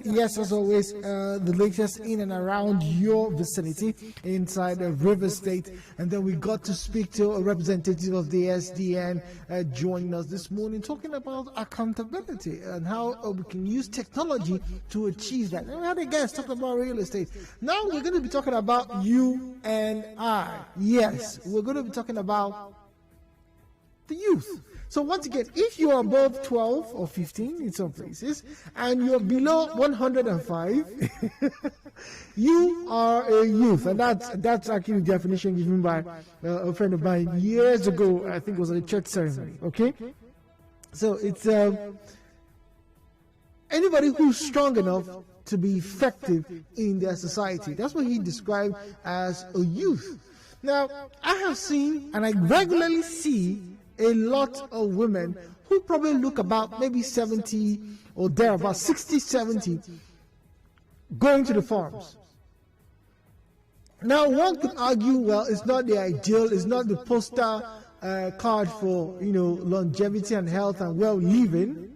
Yes, as always, the latest in and around your vicinity inside the River State. And then we got to speak to a representative of the SDN joining us this morning, talking about accountability and how we can use technology to achieve that. And we had a guest talking about real estate. Now we're going to be talking about you and I. Yes, we're going to be talking about the youth. So once again, if you are above 12 or 15 in some places and you're below 105, you are a youth. And that's actually the definition given by a friend of mine years ago. I think it was at a church ceremony. Okay? So it's anybody who's strong enough to be effective in their society. That's what he described as a youth. Now, I have seen and I regularly see a lot of women who probably look about maybe 70 or there, about 60, 70, going to the farms. Now, one could argue, well, it's not the ideal, it's not the poster card for, longevity and health and well-living,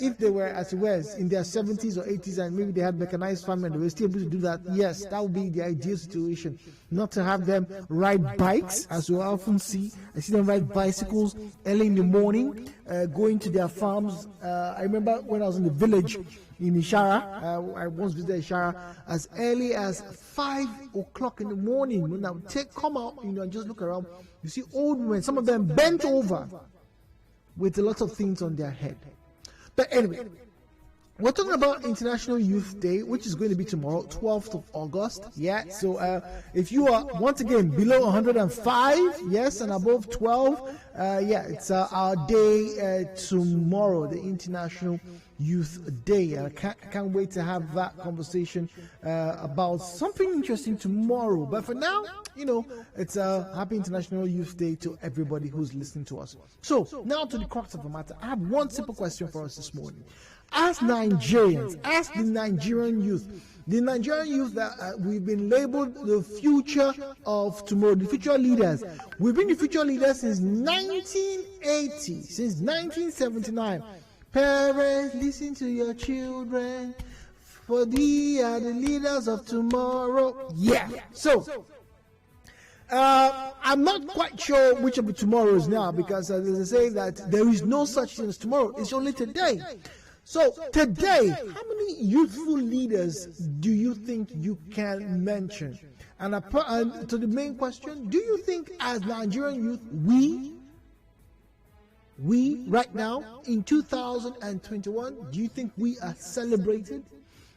if they were, as it was, in their 70s or 80s and maybe they had mechanized farming and they were still able to do that, yes, that would be the ideal situation. Not to have them ride bikes, as we often see. I see them ride bicycles early in the morning, going to their farms. I remember when I was in the village in Ishara, I once visited Ishara, as early as 5 o'clock in the morning. When I would come out, and just look around, you see old men, some of them bent over with a lot of things on their head. But anyway, we're talking about International Youth Day, which is going to be tomorrow, 12th of August. Yeah, so if you are, once again, below 105, yes, and above 12, it's our day tomorrow, the International Youth Day. I can't wait to have that conversation about something interesting tomorrow. But for now, it's a happy International Youth Day to everybody who's listening to us. So now to the crux of the matter. I have one simple question for us this morning. As Nigerians, as the Nigerian youth that we've been labeled the future of tomorrow, the future leaders. We've been the future leaders since 1980, since 1979. Parents, listen to your children, for they are the leaders of tomorrow. Yeah. So, I'm not quite sure which of the tomorrows now, because they say that there is no such thing as tomorrow. It's only today. So today, how many youthful leaders do you think you can mention? And to the main question, do you think as Nigerian youth, we right now in 2021, do you think we are celebrated?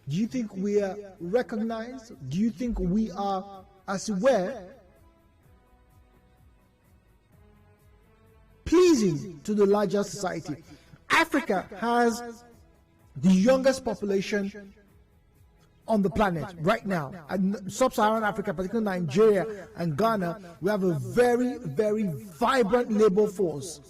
Do you think we are recognized? Do you think we are, as it were, pleasing to the larger society? Africa has the youngest population on the planet right now. Sub-Saharan Africa, particularly Nigeria and Ghana, we have a very, very vibrant labor force.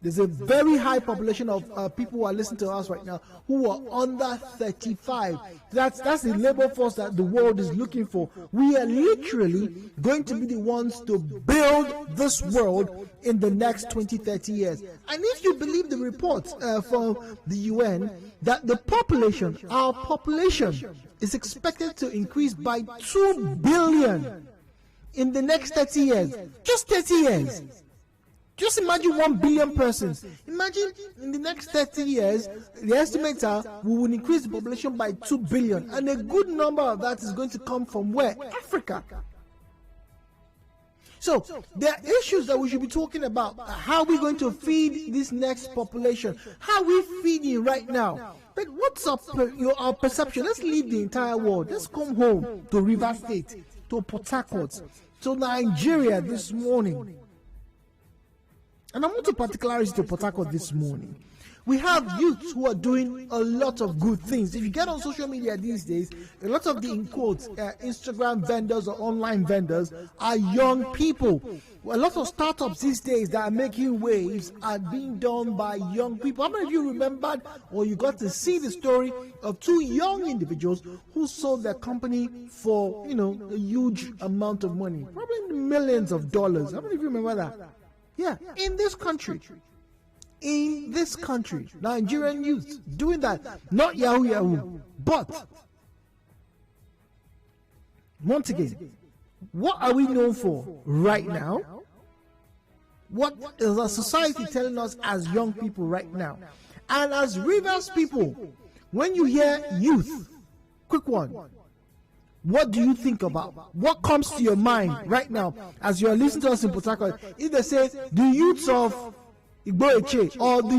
There's a very high population of people who are listening to us right now who are under 35. That's the labor force that the world is looking for. We are literally going to be the ones to build this world in the next 20, 30 years. And if you believe the reports from the UN, that the population, our population, is expected to increase by 2 billion in the next 30 years. Just 30 years. Just imagine 1 billion persons. Imagine in the next 30 years, the estimates are we will increase the population by 2 billion. And a good number of that is going to come from where? Africa. So there are issues that we should be talking about. How are we going to feed this next population? How are we feeding right now? But what's up our perception? Let's leave the entire world. Let's come home to River State, to Port Harcourt, to Nigeria this morning. And I want to particularize to Port Harcourt this morning. We have youths who are doing a lot of good things. If you get on social media these days, a lot of the, in quotes, Instagram vendors or online vendors are young people. A lot of startups these days that are making waves are being done by young people. How many of you remembered or you got to see the story of 2 young individuals who sold their company for, a huge amount of money, probably millions of dollars? How many of you remember that? Yeah, in this country. in this country, Nigerian youth doing that, not Yahoo Yahoo. But once again, what are we known for right now? What is our society telling us as young people right now? And as Rivers people, when you hear youth, quick one, what do you think about? What comes to your mind right now as you're listening to us in Port Harcourt? If they say the youths of Igbo or the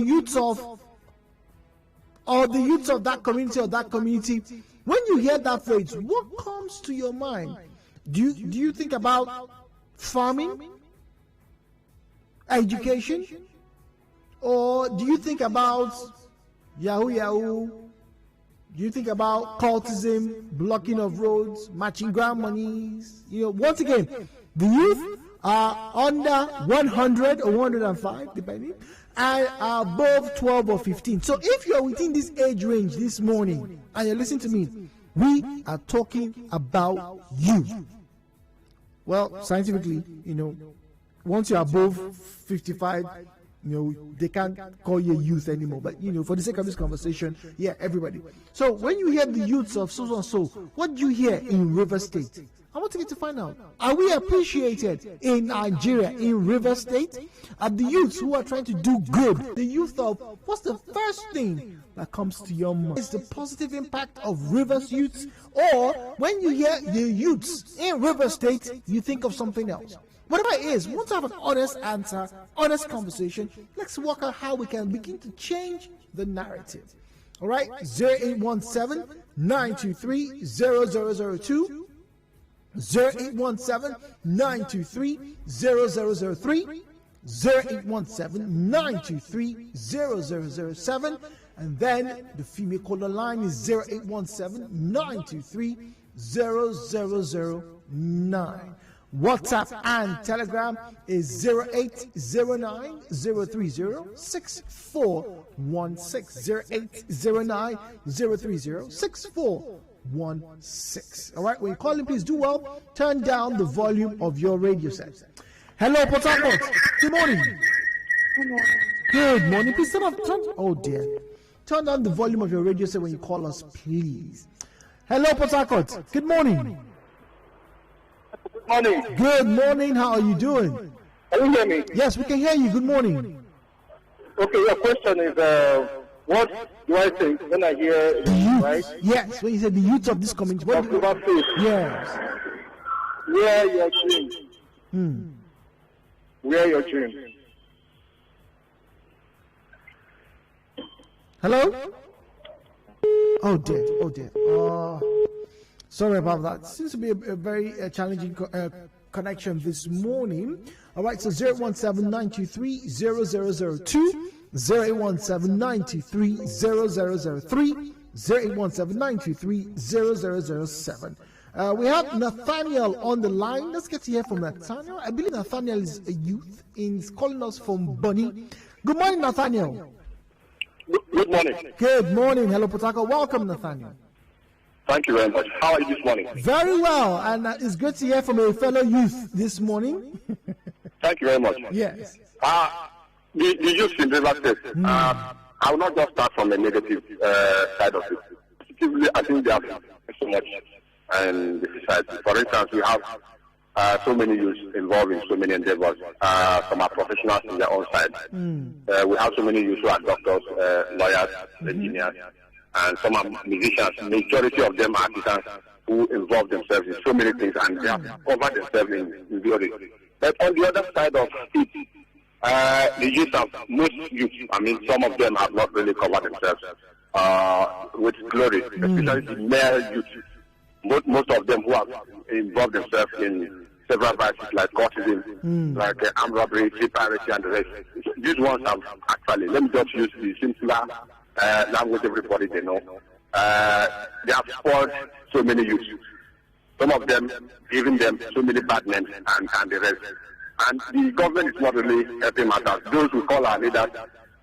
youths of that community or that community, when you hear that phrase, what comes to your mind? Do you think about farming, education, or do you think about Yahoo Yahoo? Do you think about cultism, blocking of roads, matching grant monies? Once again, the youth are under 100 or 105, depending, and are above 12 or 15. So if you're within this age range this morning and you're listening to me, we are talking about you. Well, scientifically, once you're above 55, they can't call you a youth anymore. But, for the sake of this conversation, yeah, everybody. So when you hear the youths of so and so, what do you hear in River State? I want to get to find out. Are we appreciated in Nigeria, in River State? Are the youths who are trying to do good, the youth of, what's the first thing that comes to your mind? Is the positive impact of Rivers youths? Or when you hear the youths in River State, you think of something else? Whatever it is, we want to have an honest answer, honest conversation. Let's work out how we can begin to change the narrative. All right, 0817-923-0002, 0817-923-0003, 0817-923-0007, and then the female caller line is 0817-923-0009. WhatsApp and Telegram is 0809-030-6416, 0809-030-6416. All right, when you're calling, please do well. Turn down the volume of your radio set. Hello, Port Harcourt. Good morning. Good morning. Please turn down the volume of your radio set when you call us, please. Hello, Port Harcourt. Good morning. Morning. Good morning. How are you doing? Can you hear me? Yes, we can hear you. Good morning. Okay, your question is, what do I think when I hear The youth, right? yes, when you say the youth of this community. What do you, yes. Where your dream? Where your dream? Hello? Oh dear. Sorry about that. Seems to be a very challenging connection this morning. All right, so 017-923-0002, 017-923-0003, 017-923-0007. We have Nathaniel on the line. Let's get to hear from Nathaniel. I believe Nathaniel is a youth. He's calling us from Bunny. Good morning, Nathaniel. Good morning. Good morning. Hello, Port Harcourt. Welcome, Nathaniel. Thank you very much. How are you this morning? Very well, and it's good to hear from a fellow youth this morning. Thank you very much. Yes. The youth in River State, I will not just start from the negative side of it. Positively, I think they have so much in the society. For instance, we have so many youths involved in so many endeavors. Some are professionals in their own side. We have so many youths who are doctors, lawyers, engineers, and some are musicians. Majority of them are artisans who involve themselves in so many things, and they have covered themselves in glory. But on the other side of it, the youth of most youth, some of them have not really covered themselves with glory, especially the male youth. Most of them who have involved themselves in several vices like cultism, like armed robbery, piracy, and the rest. These ones have actually, let me just use the simpler language everybody they know. They have spoiled so many youths. Some of them giving them so many bad names and the rest. And the government is not really helping matters. Those who call our leaders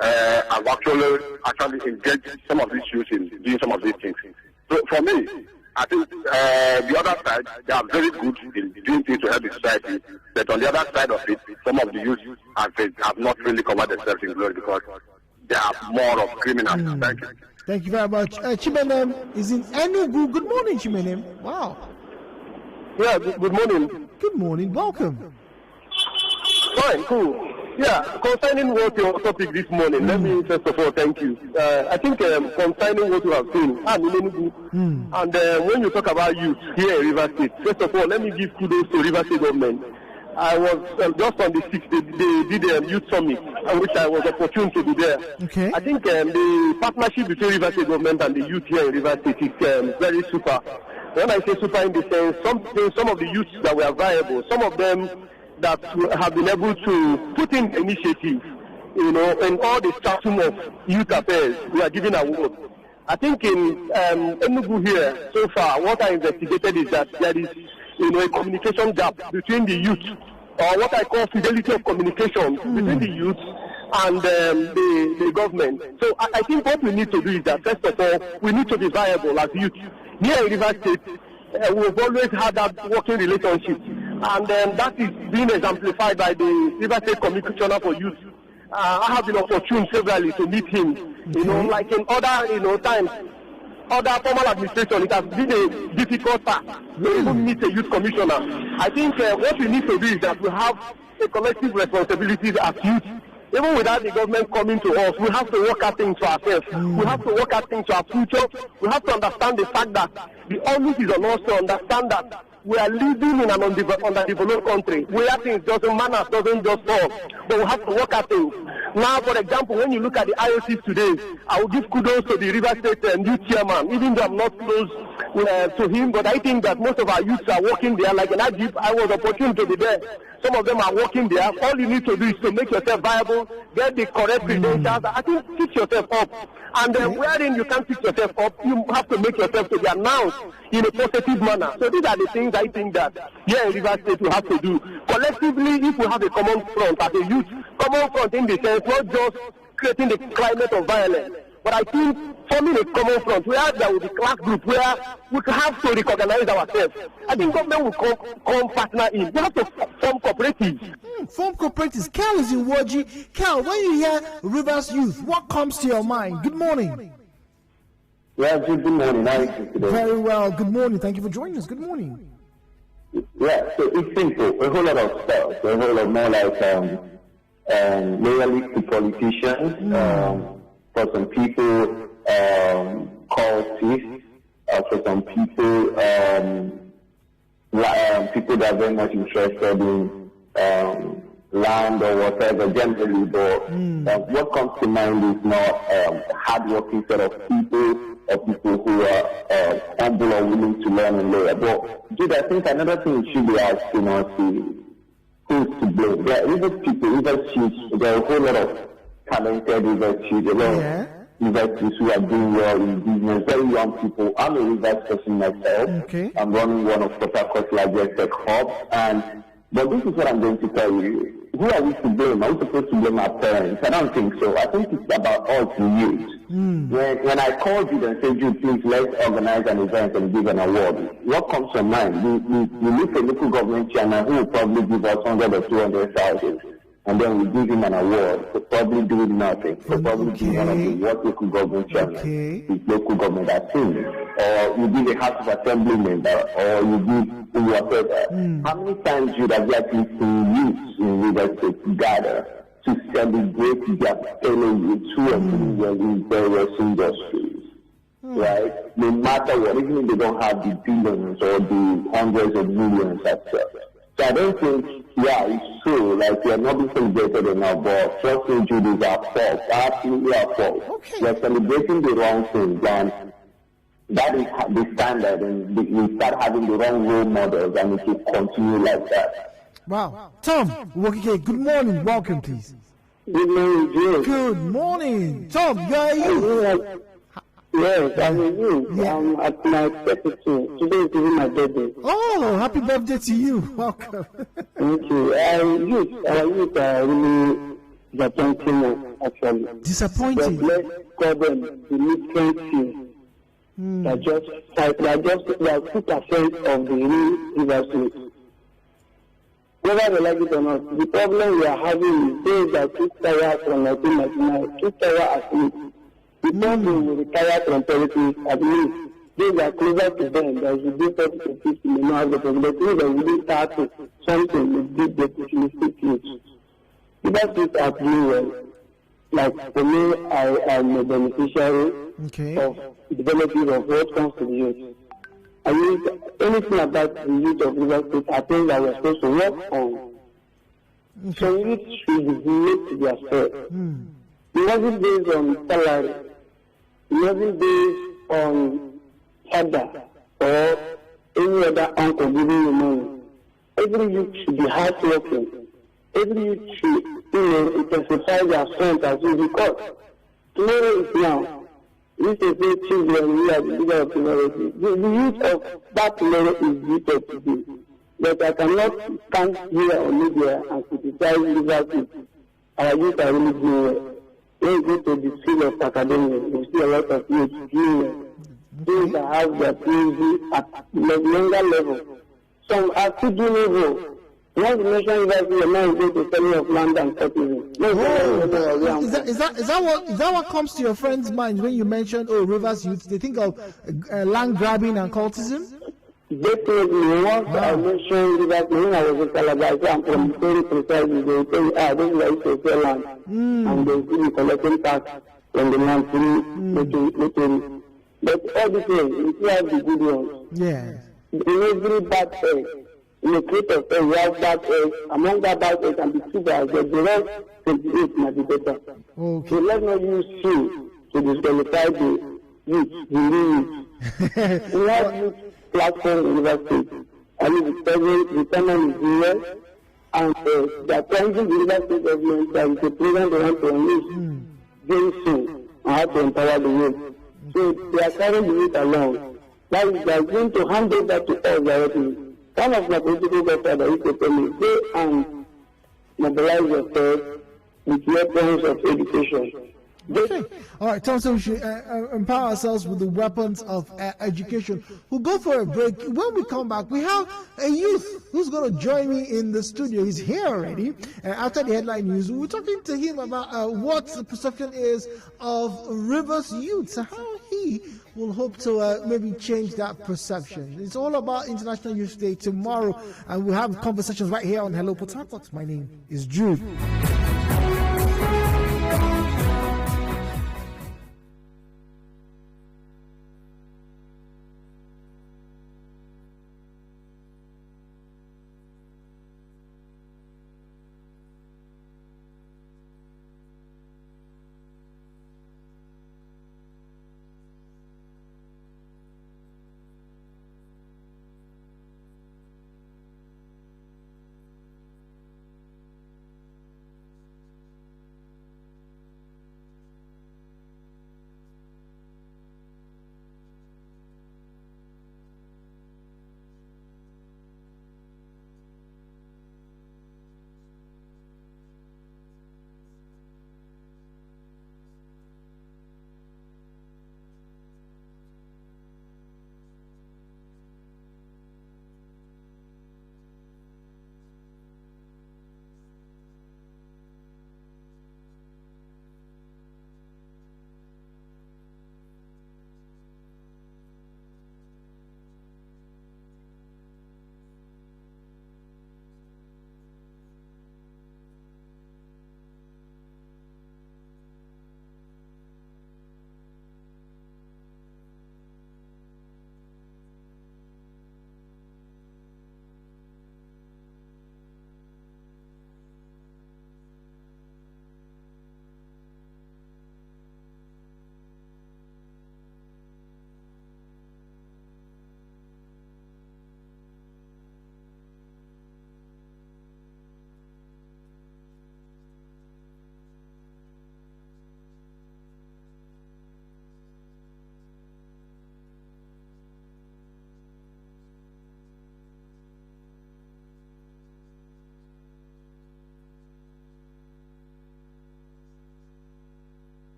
have actually engaged some of these youths in doing some of these things. So for me, I think the other side, they are very good in doing things to help the society. But on the other side of it, some of the youth have not really covered themselves in glory because they are more of criminals. Thank you. Thank you very much. Chimenem is in Enugu. Good morning, Chimenem. Wow. Yeah, good morning. Good morning. Welcome. Fine, cool. Yeah, concerning what your topic this morning, let me first of all thank you. I think concerning what you have seen, and when you talk about youth here in River State, first of all, let me give kudos to River State government. I was just on the 6th, they did a youth summit, which I was opportune to be there. Okay. I think the partnership between River State government and the youth here in River State is very super. When I say super in the sense, some of the youths that were viable, some of them that have been able to put in initiative, in all the spectrum of youth affairs, we are giving awards. I think in Enugu here, so far, what I investigated is that there is, a communication gap between the youth, or what I call fidelity of communication between the youth and the government. So I think what we need to do is that, first of all, we need to be viable as youth. Here in River State, we've always had that working relationship. And that is being exemplified by the River State Commissioner for Youth. I have been opportune severally to meet him. Like in other, times, other formal administration, it has been a difficult task to even meet a youth commissioner. I think what we need to do is that we have a collective responsibility as youth. Even without the government coming to us, we have to work at things for ourselves. We have to work at things for our future. We have to understand the fact that the onus is on us to understand that we are living in an underdeveloped country where things doesn't just fall, but we have to work at things. Now, for example, when you look at the IOCs today, I will give kudos to the River State youth chairman, even though I'm not close to him, but I think that most of our youths are working there. Like in Ajib, I was opportune to be there. Some of them are working there. All you need to do is to make yourself viable, get the correct credentials. I think fix yourself up. And wherein you can't fix yourself up, you have to make yourself to be announced in a positive manner. So these are the things I think that here in River State we have to do. Collectively, if we have a common front as a youth, common front in the sense, not just creating the climate of violence, but I think forming a common front where there will be class group where we have to recognize ourselves. I think government will come partner in. We have to form cooperatives. Form cooperatives. Cal is in Waji. Cal, when you hear Rivers Youth, what comes to your mind? Good morning. Yeah, good morning. How are you today? Very well. Good morning. Thank you for joining us. Good morning. Yeah, so it's simple. A whole lot of stuff. A whole lot more like loyalty to politicians. For some people, cultists. For some people, people that are very much interested in land or whatever generally. But what comes to mind is not hardworking set of people or people who are humble or willing to learn and learn. But Jude, I think another thing you should be asking us is who's to blame. There are River people, River chiefs, there are a whole lot of talented River chiefs, a lot of River chiefs who are doing well in business, very young people. I'm a River person myself. Okay. I'm running one of Port Harcourt's largest tech hubs. But this is what I'm going to tell you. Who are we to blame? Are we supposed to blame our parents? I don't think so. I think it's about us, the youth. When I called you and said, Jude, please, let's organize an event and give an award, what comes to mind? We look at local government chairman who will probably give us 100 or 200,000. And then we give him an award for probably doing nothing, for probably being one of the worst local government chairman his local government has seen. Or you give a House of Assembly member, or you give whatever. How many times would have you actually seen youths in River State gather to celebrate their fellow youths who are doing well in various industries? Right? No matter what, even if they don't have the billions or the hundreds of millions at first. So I don't think, it's true, like we are not being celebrated enough, but trust me, Jude, is our fault, absolutely our fault. Okay. We are celebrating the wrong things, and that is the standard, and we start having the wrong role models, and it will continue like that. Wow. Tom, good morning, welcome please. Good morning, Jude. Good morning. Tom, where are you? Yes, I'm with you. Yeah. I'm at my 32. Today is even my birthday. Oh, happy birthday to you. Welcome. Thank you. Our youth are really disappointing, actually. Disappointing? But let's call them the mid-20s. They are just 2% of the real river state. Whether they like it or not, the problem we are having is those that took Tawa from 1999, took Tawa as lead. Before they will retire from politics, at least those are closer to them, that should be 40 to 50, may not have the possibility that will start to something with big opportunistic youth. River states are doing well. Like for me, I am a beneficiary of the benefit of what comes to the youth. I mean, anything about the youth of River State, I think that we're supposed to work on. So youth should relate to their self. It wasn't based on salary. It wasn't based on father or any other uncle giving you money. Every youth should be hardworking. Every youth should, intensify their strength as we record. Tomorrow is now. This is the children we are the leader of tomorrow. The youth of that tomorrow is youth of today. But I cannot stand here on media and criticize liberty. Our youth are really doing well. When you go to the field of academia, you see a lot of youth doing well. Those that have their PhD at younger level. Some are still doing well. Once you mention university, your mind goes to study of land and tourism. Is that what comes to your friends' mind when you mention Rivers youth? They think of land grabbing and cultism? Definitely. Once I mentioned Rivers, when I was in Calabar, I'm from very precisely, they will tell you, this is where I used to sell land. And they will be collecting tax from the land through making. But all these things, you still have the good ones. Yeah. In every bad egg, in a crate of egg, you have bad eggs. Among that bad eggs can be 2 guys, but the rest 28 might be better. Okay. So let's not use two to disqualify the youth, the new youth. We have youth platform in River State. I mean, the chairman is here, and they are trying to the River State government that is a program they want to unleash very soon on how to empower the youth. So they are carrying the youth along. That is, they are going to hand over to us directly. One of my political godfathers used to tell me, go and mobilize yourself with weapons of education. Okay. All right, Thompson, we should empower ourselves with the weapons of education. We'll go for a break. When we come back, we have a youth who's going to join me in the studio. He's here already. After the headline news, we're talking to him about what the perception is of Rivers youth, how he will hope to maybe change that perception. It's all about International Youth Day tomorrow, and we'll have conversations right here on Hello Port Harcourt. My name is Jude.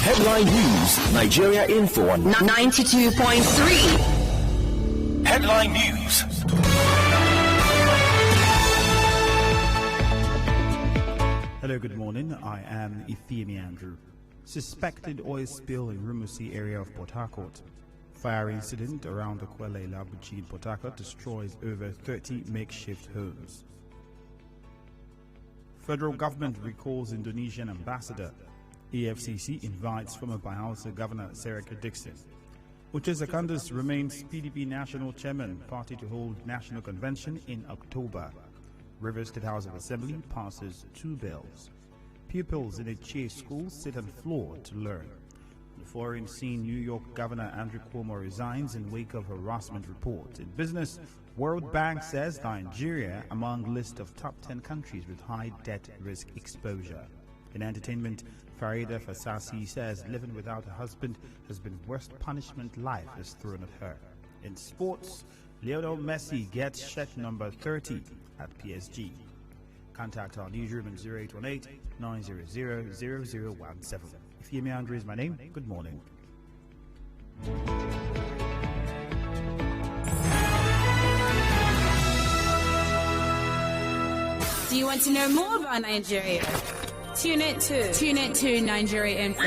Headline News, Nigeria Info on 92.3. Headline News. Hello, good morning. I am Ifeemi Andrew. Suspected oil spill in Rumusi area of Port Harcourt. Fire incident around the Kwele Labuchi in Port Harcourt destroys over 30 makeshift homes. Federal government recalls Indonesian ambassador. EFCC invites former Bayelsa Governor Sereka Dixon. Uche Secondus remains PDP national chairman, party to hold national convention in October. Rivers State House of Assembly passes 2 bills. Pupils in a Chase school sit on floor to learn. The foreign scene, New York Governor Andrew Cuomo resigns in wake of harassment report. In business, World Bank says Nigeria among list of top 10 countries with high debt risk exposure. In entertainment, Farida Fasasi says living without a husband has been worst punishment life has thrown at her. In sports, Lionel Messi gets shirt number 30 at PSG. Contact our newsroom in 0818-900-0017. Ifeemi Andrew is my name. Good morning. Do you want to know more about Nigeria? Tune in to Nigeria Info.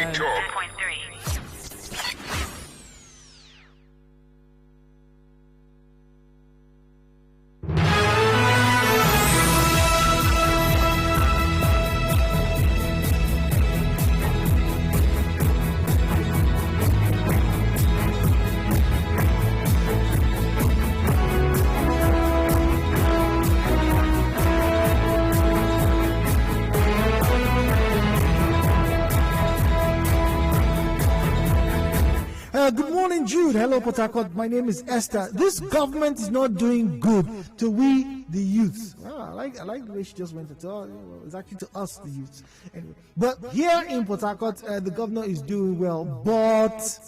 Good morning, Jude. Hello, Port Harcourt. My name is Esther. This government is not doing good to we, the youth. Well, I like the way she just went to tell. It's actually to us, the youth. Anyway, but here in Port Harcourt, the governor is doing well. But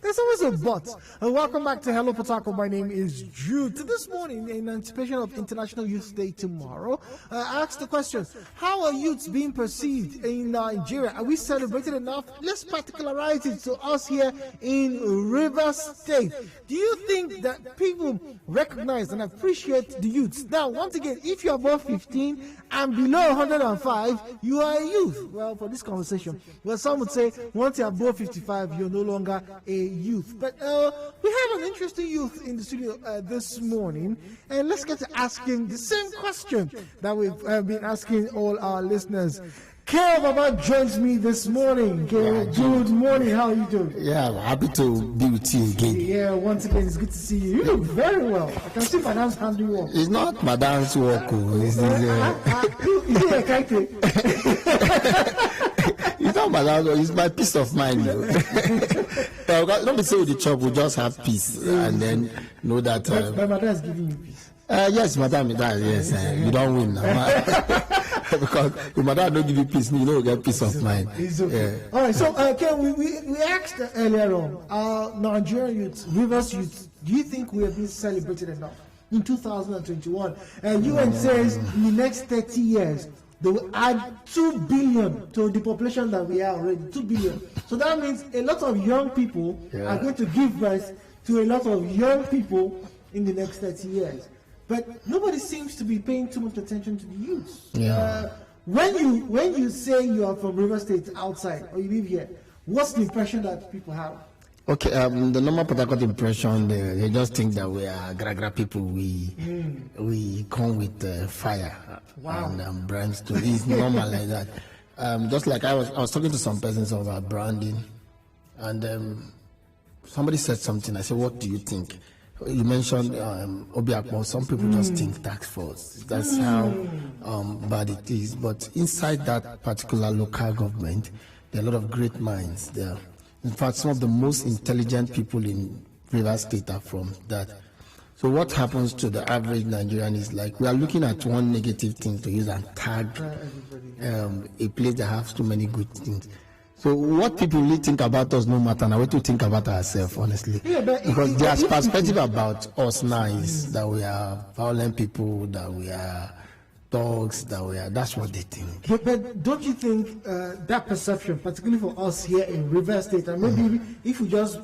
there's always a but. Welcome back to Hello Port Harcourt. My name is Jude. This morning, in anticipation of International Youth Day tomorrow, I asked the question: how are youths being perceived in Nigeria? Are we celebrated enough? Let's particularize it to us here in Rivers State. Do you think that people recognize and appreciate the youths? Now, once again, if you're above 15 and below 105, you are a youth. Well, for this conversation, well, some would say once you're above 55, you're no longer a youth. But we have an interesting youth in the studio this morning, and let's get to asking the same question that we've been asking all our listeners. Kale Baba joins me this morning. Kale, good morning. How are you doing? Yeah, I'm happy to be with you again. Yeah, once again, it's good to see you. You look very well. I can see Madam's handiwork. It's not Madam's work. It's Is it a kite? It's not Madam's work. It's my peace of mind. Let me say with the chop, we just have peace and then know that. But Madam is giving you peace. Yes, Madam, it does. Yes, you don't win now. Because if Madam don't give you peace, you don't get peace of mind. Okay. All right. So, we asked earlier on, Nigerian youth, Rivers youth, do you think we have been celebrated enough in 2021? And UN says in the next 30 years they will add 2 billion to the population that we are already. 2 billion. So that means a lot of young people are going to give birth to a lot of young people in the next 30 years. But nobody seems to be paying too much attention to the youth. When you say you are from River State outside or you live here, what's the impression that people have? Okay, the normal Port Harcourt impression, they just think that we are gra people. We come with fire and brimstone. It's normal like that. Just like I was talking to some persons about branding, and somebody said something. I said, "What do you think?" You mentioned Obiakpo. Some people just think tax force. That's how bad it is. But inside that particular local government, there are a lot of great minds there. In fact, some of the most intelligent people in Rivers State are from that. So what happens to the average Nigerian is like we are looking at one negative thing to use and tag a place that has too many good things. So what people really think about us no matter now, what to think about ourselves, honestly. Because their perspective about us now is that we are violent people, that we are thugs, that's what they think. But don't you think that perception, particularly for us here in Rivers State, and maybe if we just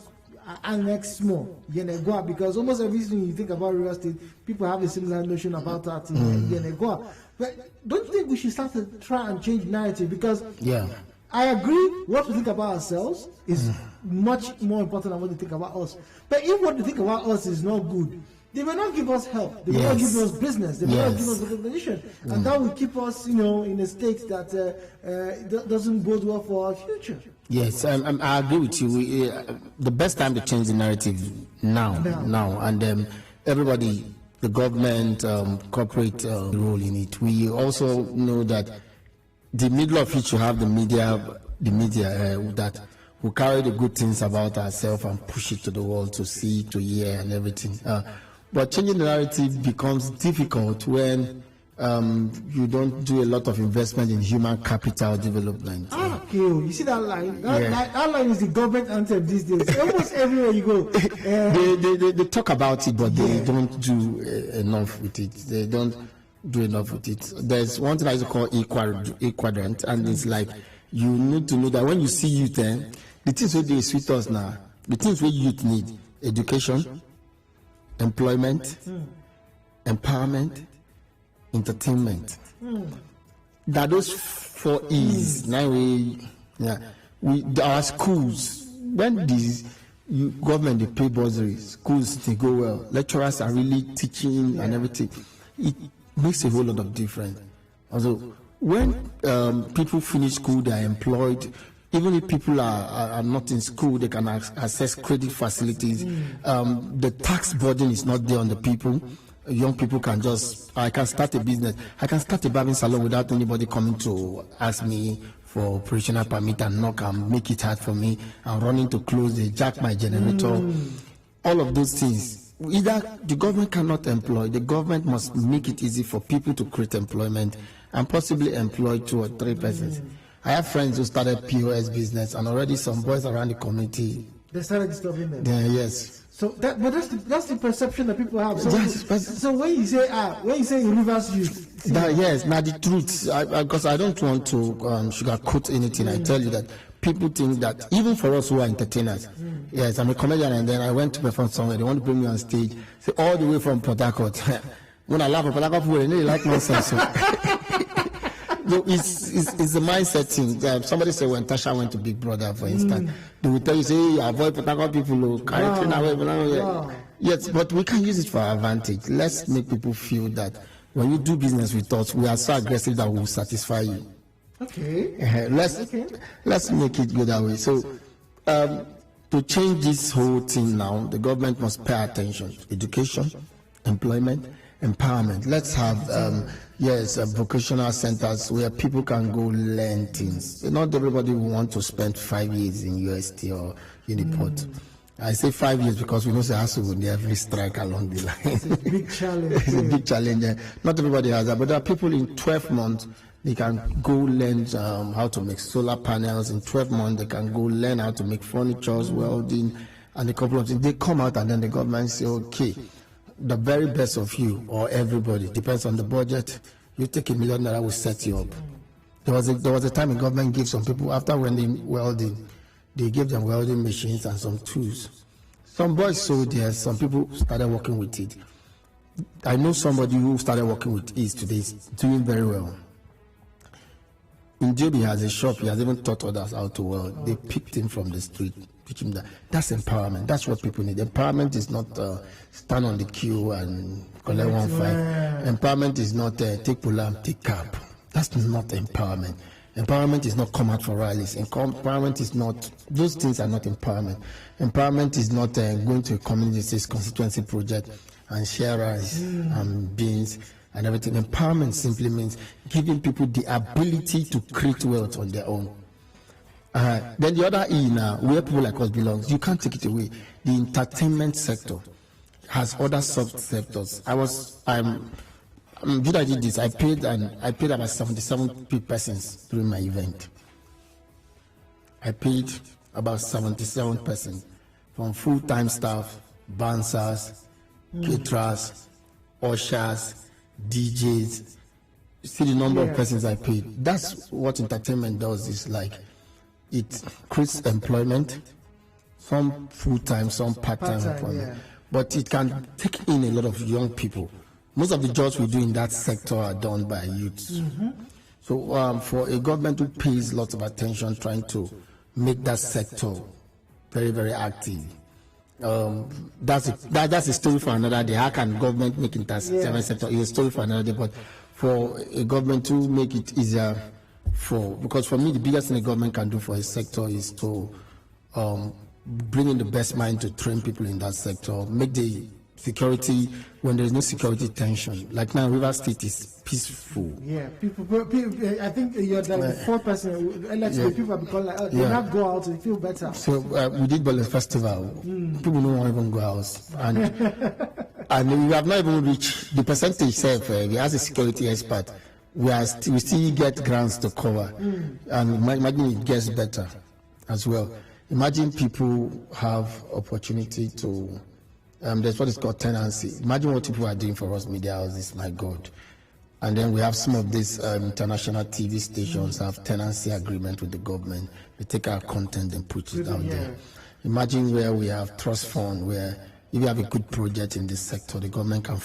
annex more, Yenegua, because almost everything you think about Rivers State, people have a similar notion about that in Yenegua. But don't you think we should start to try and change narrative? Because I agree, what we think about ourselves is much more important than what they think about us. But if what they think about us is not good, they may not give us help. They may not give us business. They may not give us recognition. And that will keep us, in a state that doesn't bode well for our future. Yes, I agree with you. The best time to change the narrative now. And everybody, the government, corporate role in it. We also know that the middle of it, you have the media that will carry the good things about ourselves and push it to the world to see, to hear, and everything. But changing the narrative becomes difficult when you don't do a lot of investment in human capital development. Okay, you see that line? That line is the government anthem these days. Almost everywhere you go. They talk about it, but they don't do enough with it. They don't do enough with it. There's one thing that is called E-quadrant, and it's like you need to know that when you see youth, the things we do sweet us now, the things we youth need: education, employment, empowerment, entertainment. That those 4 E's. Now our schools, when government they pay bursaries, schools they go well, lecturers are really teaching and everything. It makes a whole lot of difference. Also, when people finish school, they are employed. Even if people are not in school, they can access credit facilities. The tax burden is not there on the people. Young people can I can start a business. I can start a barbing salon without anybody coming to ask me for operational permit and knock and make it hard for me. I'm running to close, they jack my generator. All of those things. Either the government cannot employ, the government must make it easy for people to create employment and possibly employ 2 or 3 persons. I have friends who started POS business, and already some boys around the community, they started disturbing them. Yes. So that's the perception that people have. So when you say Rivers youth, yes, now the truth, because I don't want to sugarcoat anything. I tell you that people think that even for us who are entertainers, yes, I'm a comedian, and then I went to perform somewhere. They want to bring me on stage, say all the way from Port Harcourt. When I laugh at Port Harcourt, people they like nonsense. So. It's the mindset thing. Somebody said when Tasha went to Big Brother, for instance, they will tell you, say, avoid Port Harcourt people who carry train away. Yes, but we can use it for our advantage. Let's make people feel that when you do business with us, we are so aggressive that we will satisfy you. Okay. Let's make it go that way. So, to change this whole thing now, the government must pay attention. Education, employment, empowerment. Let's have vocational centers where people can go learn things. Not everybody will want to spend 5 years in UST or Uniport. I say 5 years because we know the house will never strike along the line. It's a big challenge. It's a big challenge. Not everybody has that, but there are people in 12 months. They can go learn how to make solar panels. In 12 months, they can go learn how to make furniture, welding, and a couple of things. They come out and then the government say, okay, the very best of you or everybody, depends on the budget, you take $1 million, will set you up. There was a time the government gave some people, after welding, they gave them welding machines and some tools. Some boys sold theirs, some people started working with it. I know somebody who started working with it today is doing very well. In Job, he has a shop, he has even taught others how to weld. They picked him from the street, teach him that. That's empowerment. That's what people need. Empowerment is not stand on the queue and collect 1 5. Empowerment is not take pull-up, take cab. That's not empowerment. Empowerment is not come out for rallies. Empowerment is not, those things are not empowerment. Empowerment is not going to a community constituency project and share rice and beans and everything. Empowerment simply means giving people the ability to create wealth on their own. Then the other E now, where people like us belong, you can't take it away. The entertainment sector has other sub-sectors. Did I did this? I paid about 77 persons during my event. I paid about 77 persons, from full-time staff, bouncers, caterers, ushers, DJs, see the number of persons I paid. That's what entertainment does. Is like it creates employment, some full-time, some part-time employment, but it can take in a lot of young people. Most of the jobs we do in that sector are done by youths. So for a government who pays lots of attention trying to make that sector very, very active, that's a story for another day. How can government make entertainment sector is a story for another day? But for a government to make it easier because for me the biggest thing the government can do for a sector is to bring in the best mind to train people in that sector, make the security when there is no security tension. Like now, River State is peaceful. Yeah, people I think you're the fourth person. People have become like, they have go out and feel better. So we did Bole Festival. People don't want to even go out, and we have not even reached the percentage itself. We as a security expert, we still get grants to cover, and imagine it gets better as well. Imagine people have opportunity to. That's what is called tenancy. Imagine what people are doing for us media houses, my God. And then we have some of these international TV stations have tenancy agreement with the government. They take our content and put it out there. Imagine where we have trust fund, where if you have a good project in this sector, the government can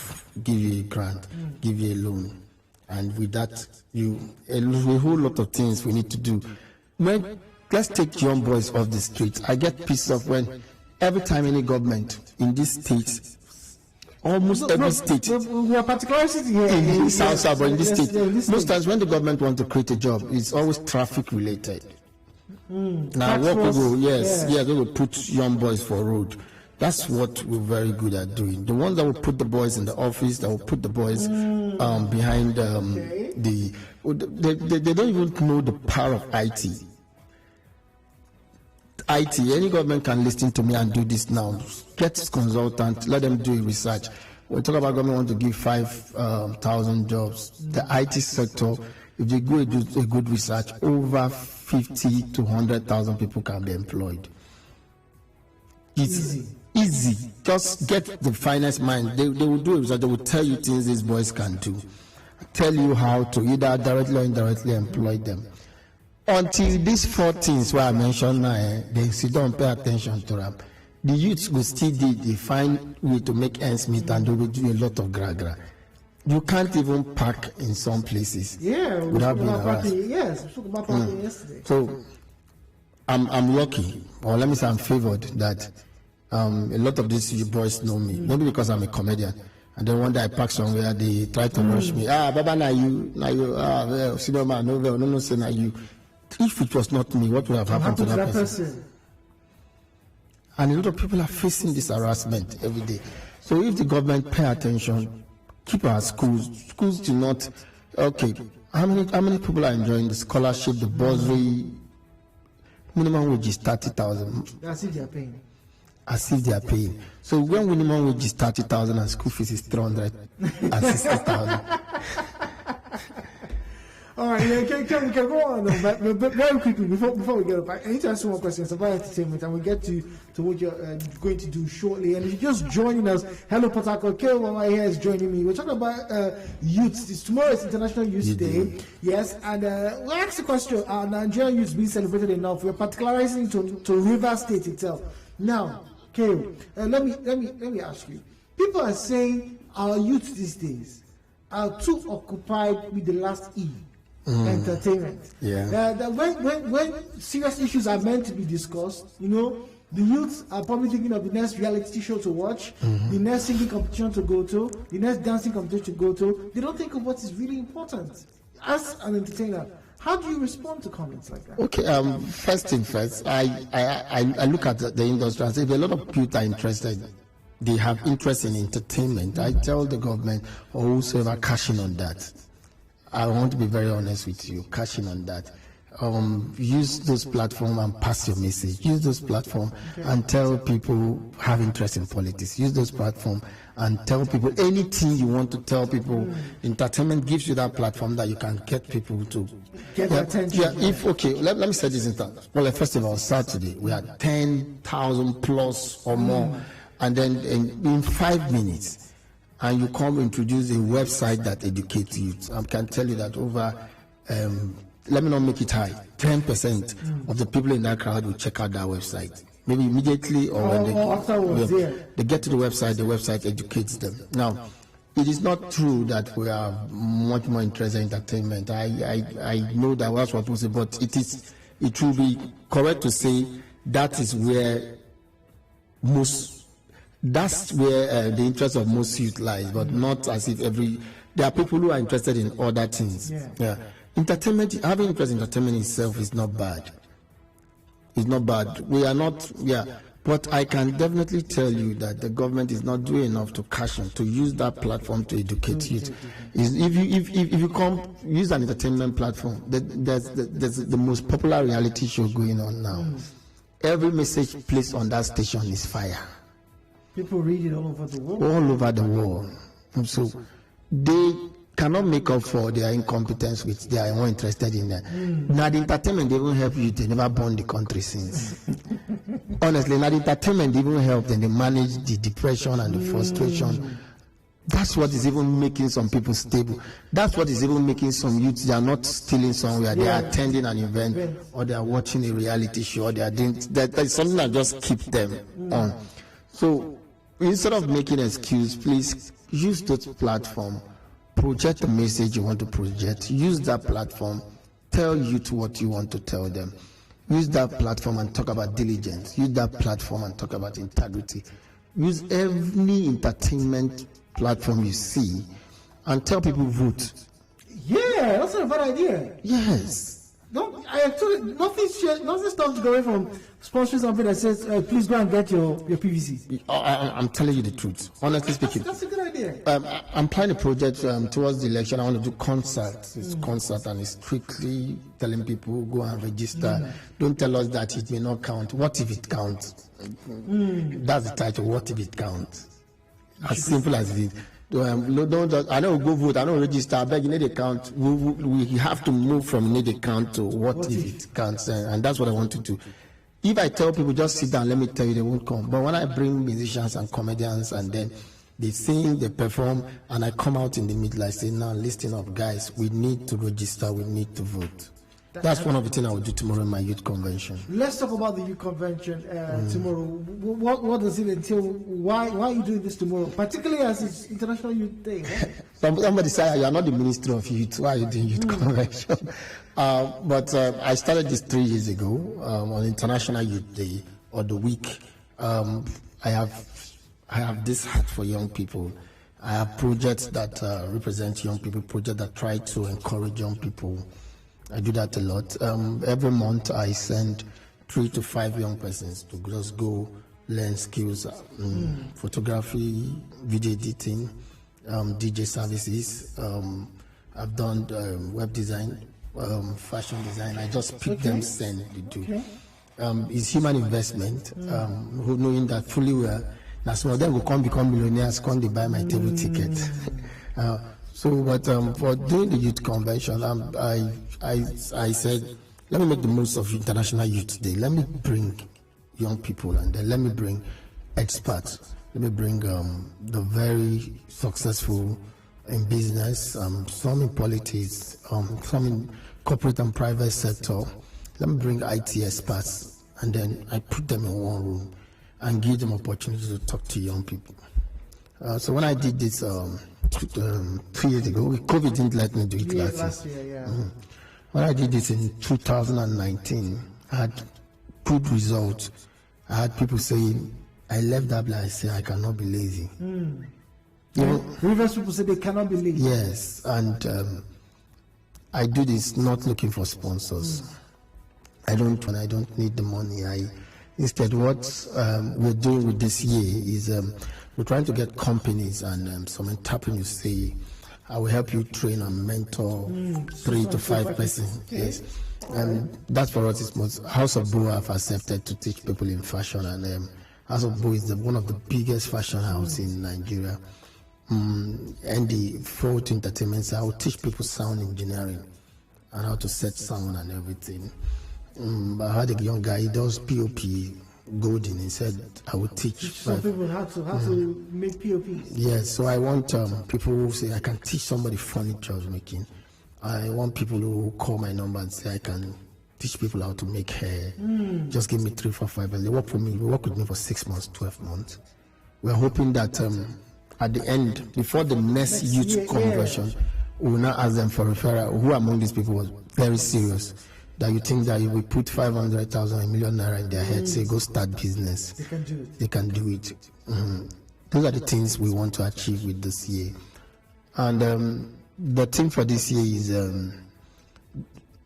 give you a grant, give you a loan. And with that, a whole lot of things we need to do. Let's take young boys off the streets. I get pissed off when every time any government in this state, almost every state, we are particularizing here in South, but in this state, most times when the government wants to create a job, it's always traffic related. Now, what we will, they will put young boys for road. That's what we're very good at doing. The ones that will put the boys in the office, that will put the boys behind they don't even know the power of IT. Any government can listen to me and do this now. Get consultant, let them do a research. We talk about government want to give 5,000 jobs. The IT sector, if they go do a good research, over 50 to 100,000 people can be employed. It's easy. Just get the finest mind. They will do a research. They will tell you things these boys can do. Tell you how to either directly or indirectly employ them. Until these 4 things where I mentioned now, they still don't pay attention to them. The youths will still they find way to make ends meet, and they will do a lot of gra. You can't even park in some places. Without being harassed. Yes, we spoke about parking yesterday. So I'm lucky, or let me say I'm favored that a lot of these boys know me. Maybe because I'm a comedian. And then one day I park somewhere, they try to rush me. Baba, now you, senior man, no, say now you. If it was not me, what would have happened to that person? And a lot of people are facing this harassment every day. So if the government pay attention, keep our schools do not, how many people are enjoying the scholarship, the bursary? Minimum wage is 30,000. That's if they are paying. As if they are paying. So when minimum wage is 30,000 and school fees is 360,000. All right, can go on, but very quickly before we get up, I need to ask you one question. It's about entertainment, and we'll get to what you're going to do shortly. And if you're just joining us, hello, Port Harcourt. K1 here is joining me. We're talking about youth. Tomorrow is International Youth Day. Yes, and we asked the question: are Nigerian youths being celebrated enough? We're particularizing to River State itself. Now, K, let me ask you. People are saying our youth these days are too occupied with the last E. Entertainment. That when serious issues are meant to be discussed, the youths are probably thinking of the next reality show to watch, the next singing competition to go to, the next dancing competition to go to. They don't think of what is really important. As an entertainer, how do you respond to comments like that? Okay, first thing first, I look at the industry and say if a lot of people are interested, they have interest in entertainment. I tell the government or whosoever cashing on that. I want to be very honest with you, cashing on that. Use those platforms and pass your message. Use those platforms and tell people who have interest in politics. Use those platforms and tell people anything you want to tell people. Entertainment gives you that platform that you can get people to get attention. Let me say this in time. Well, first of all, Saturday we had 10,000 plus or more, and then in 5 minutes. and you come introduce a website that educates youth, I can tell you that over, let me not make it high, 10% of the people in that crowd will check out that website. Maybe immediately or when they get to the website educates them. Now, it is not true that we are much more interested in entertainment. I know that was what was said, but it will be correct to say that is where the interest of most youth lies, but not as if there are people who are interested in other things. Entertainment, having interest in entertainment itself is not bad. It's not bad. We are not, but I can definitely tell you that the government is not doing enough to cash in, to use that platform to educate youth. If you come use an entertainment platform, there's the most popular reality show going on now. Every message placed on that station is fire. People read it all over the world. All over the world. And so they cannot make up for their incompetence, which they are more interested in. Now the entertainment, they won't help you. They never born the country since. Honestly, now the entertainment, they won't help them. They manage the depression and the frustration. That's what is even making some people stable. That's what is even making some youths, they are not stealing somewhere. They are attending an event, or they are watching a reality show, or they are doing, there's something that just keeps them on. So instead of making an excuse, please use that platform. Project the message you want to project. Use that platform. Tell youth what you want to tell them. Use that platform and talk about diligence. Use that platform and talk about integrity. Use every entertainment platform you see and tell people vote. Yeah, that's not a bad idea. Yes. Nothing stops you going from sponsoring something that says, please go and get your PVC. I'm telling you the truth. Honestly speaking. That's a good idea. I'm planning a project towards the election. I want to do concerts. It's concert and it's strictly telling people go and register. Don't tell us that it may not count. What if it counts? That's the title. What if it counts? As simple as it is. I know go vote. I know register. I beg you need a count. We have to move from need a count to what if it counts, and that's what I want to do. If I tell people just sit down, let me tell you, they won't come. But when I bring musicians and comedians and then they sing, they perform, and I come out in the middle, I say, now listen up, guys. We need to register. We need to vote. That's one of the things I will do tomorrow in my youth convention. Let's talk about the youth convention tomorrow. What does it entail? Why are you doing this tomorrow? Particularly as it's International Youth Day. Right? Somebody said, you are not the Minister of Youth. Why are you doing youth convention? But I started this 3 years ago on International Youth Day, or the week. I have this heart for young people. I have projects that represent young people, projects that try to encourage young people. I do that a lot. Every month I send 3 to 5 young persons to just go learn skills, photography, video editing, DJ services. I've done web design, fashion design. I just pick them, send, they do. It's human investment, who knowing that fully well. Now some of them will come become millionaires, come they buy my table ticket. For doing the youth convention, I said, let me make the most of International Youth Day. Let me bring young people, and then let me bring experts. Let me bring the very successful in business, some in politics, some in corporate and private sector. Let me bring IT experts, and then I put them in one room and give them opportunity to talk to young people. So when I did this 3 years ago, COVID didn't let me do it last year. When I did this in 2019, I had good results. I had people saying, I left that place, I said, I cannot be lazy. You know, Rivers people say they cannot be lazy. Yes, and I do this not looking for sponsors. I don't need the money. Instead, what we're doing with this year is we're trying to get companies and some entrepreneurs say, I will help you train and mentor 3 to 5 persons. Yes, and that's for us. It's most House of Bo have accepted to teach people in fashion, and House of Bo is one of the biggest fashion houses in Nigeria. And the Forward to Entertainment, so I will teach people sound engineering and how to set sound and everything. I had a young guy, he does POP, Golden. He said I would teach some people how to make POPs. Yes, so I want people who say I can teach somebody furniture making. I want people who call my number and say I can teach people how to make hair. Just give me 3, 4, 5, and they work for me. They work with me for 6 months, 12 months. We're hoping that at the end, before the next youth conversion, we will not ask them for referral. Who among these people was very serious? That you think that if we put 500,000, $1 million in their head, say go start business, They can do it. they can do it. Those are the things we want to achieve with this year. And the thing for this year is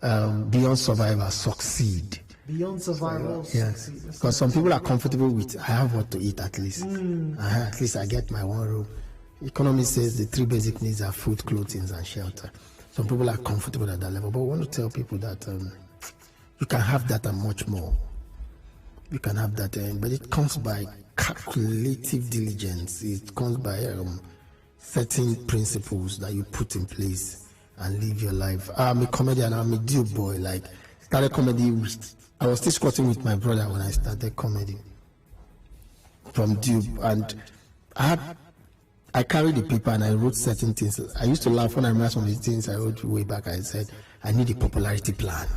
beyond survival, succeed. Beyond survival, Yes, succeed. because some people are comfortable with I have what to eat at least. At least I get my one room. Economy says the 3 basic needs are food, clothing, and shelter. Some people are comfortable at that level, but we want to tell people that you can have that and much more. You can have that, but it comes by calculative diligence. It comes by certain principles that you put in place and live your life. I'm a comedian. I'm a Duke boy. Like started comedy. I was still squatting with my brother when I started comedy from Duke, and I carried the paper and I wrote certain things. I used to laugh when I remember some of the things I wrote way back. I said, I need a popularity plan.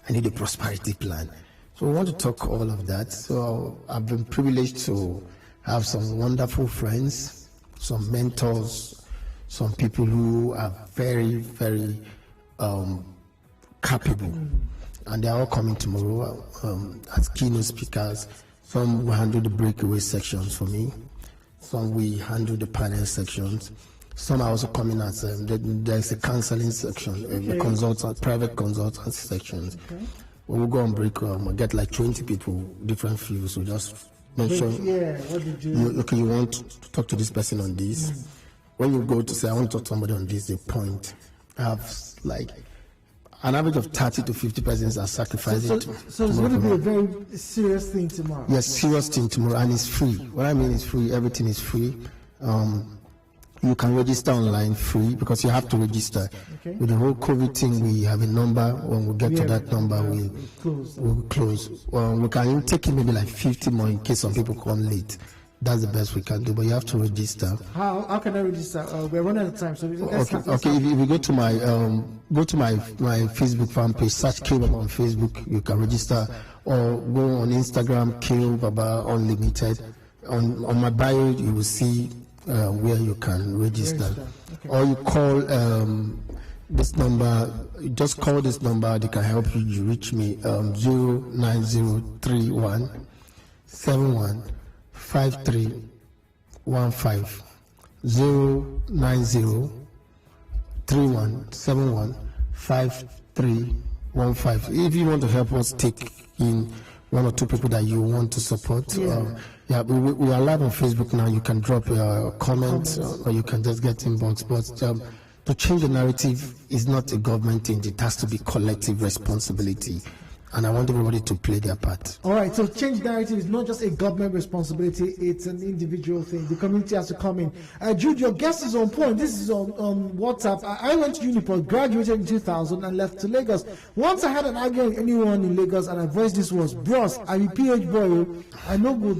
I need a prosperity plan. So we want to talk all of that. So I've been privileged to have some wonderful friends, some mentors, some people who are very, very capable. And they're all coming tomorrow as keynote speakers. Some will handle the breakaway sections for me. Some we handle the panel sections. Some are also coming as there's a counseling section, a consultant, private consultant sections. When we go on break, we'll get like 20 people, different fields. So just make sure. What did you? You want to talk to this person on this. When you go to say I want to talk to somebody on this, they point. I have like an average of 30 to 50 persons are sacrificing. So it's going to be a very serious thing tomorrow. Yes, serious thing tomorrow, and it's free. What I mean is free. Everything is free. You can register online free because you have to register. Okay. With the whole COVID thing, we have a number. When we get to that number, we'll close. We can even take it maybe like 50 more in case some people come late. That's the best we can do, but you have to register. How can I register? We're running out of time, so okay. If you go to my Facebook fan page, search K Baba on Facebook, you can register, or go on Instagram, K Baba Unlimited. On my bio, you will see where you can register. Okay. Or you call this number. Just call this number. They can help you. You reach me 09031 71 5315 090 3171 5315. If you want to help us take in 1 or 2 people that you want to support, we are live on Facebook now. You can drop your comments or you can just get inbox. But to change the narrative is not a government thing. It has to be collective responsibility. And I want everybody to play their part. All right, so change narrative is not just a government responsibility, it's an individual thing. The community has to come in. Jude, your guest is on point. This is on WhatsApp. I went to Uniport, graduated in 2000 and left to Lagos. Once I had an argument with anyone in Lagos and I voiced this was, bros, I be PH boy, I no go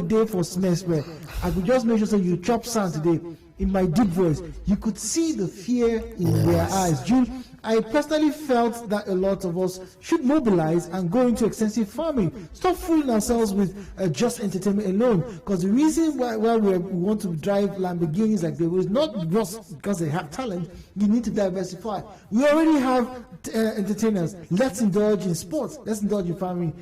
day for semester. I could just make sure so you chop sand today. In my deep voice, you could see the fear in their eyes. Jude, I personally felt that a lot of us should mobilize and go into extensive farming. Stop fooling ourselves with just entertainment alone. Because the reason why we want to drive Lamborghinis like they was not just because they have talent. You need to diversify. We already have entertainers. Let's indulge in sports. Let's indulge in farming.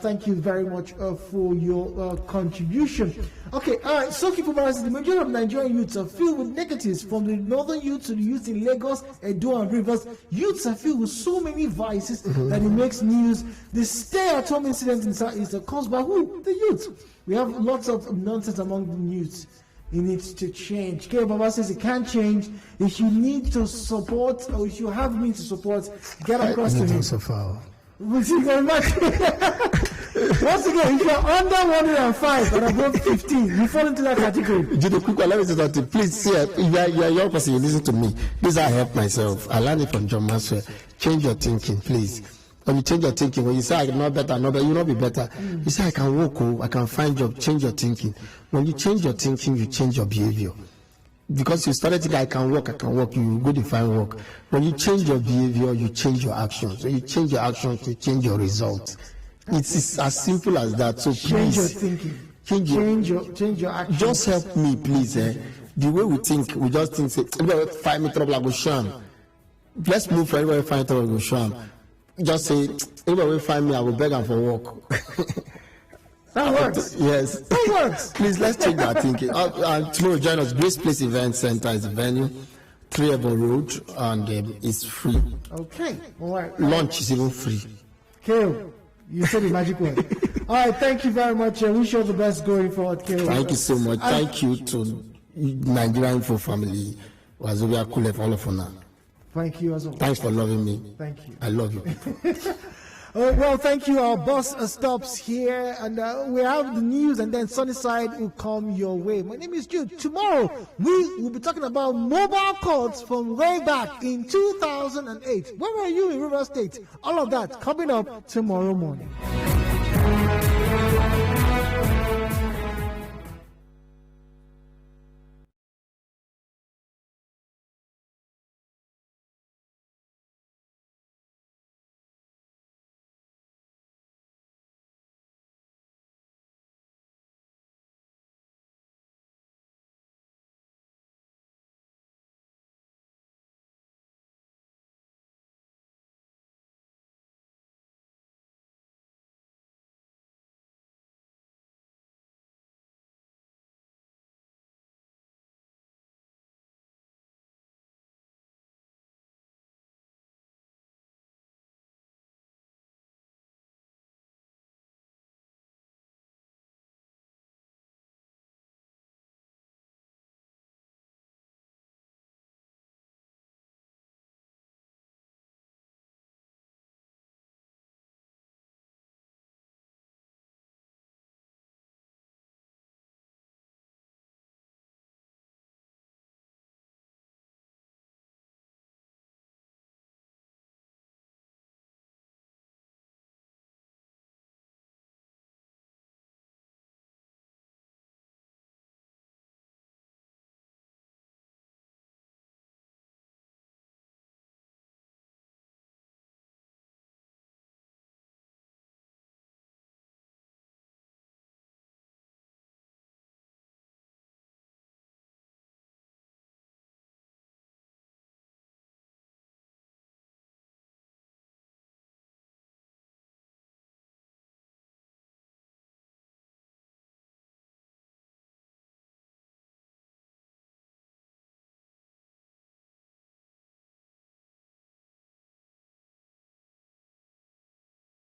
Thank you very much for your contribution. Okay, all right. So, the majority of Nigerian youths are filled with negatives, from the northern youth to the youth in Lagos, Edo, and Rivers. Youths are filled with so many vices that it makes news. The stay-at-home incident in Southeast are caused by who? The youth. We have lots of nonsense among the youths. It needs to change. K. Baba says it can't change. If you need to support, or if you have me to support, get across to him. So far. Once again, if you're under 105 and above 15, you fall into that category. Let me say something. Please, see, you are a young person, you listen to me. This I help myself. I learned it from John Maxwell. Change your thinking, please. When you change your thinking, when you say I'm not better, you will not be better. You say I can work, I can find job. Change your thinking. When you change your thinking, you change your behavior. Because you started thinking I can work, you go to find work. When you change your behavior, you change your actions. When you change your actions, you change your results. It's as simple as that. So change please, your thinking. Change your actions. Just help me, please. The way we think, we just think, say, anybody find me trouble, I go show him. Let's move for anybody find trouble, I go show him. Just say, anybody will find me, I will beg him for work. That works. Yes. That works. Please, let's change our thinking. Tomorrow, join us. Grace Place Event Center is the venue, 3 Ebon Road, and it's free. Okay. All right. Lunch is even free. Kale, you said the magic word. All right. Thank you very much. I wish you all the best going forward, Kale. Thank you so much. Thank you to Nigerian Info family. Wazobia Kule for all of now. Thank you as well. Thanks for loving me. Thank you. I love you. Well, thank you. Our bus stops here, and we have the news, and then Sunnyside will come your way. My name is Jude. Tomorrow, we will be talking about mobile courts from way back in 2008. Where were you in River State? All of that coming up tomorrow morning.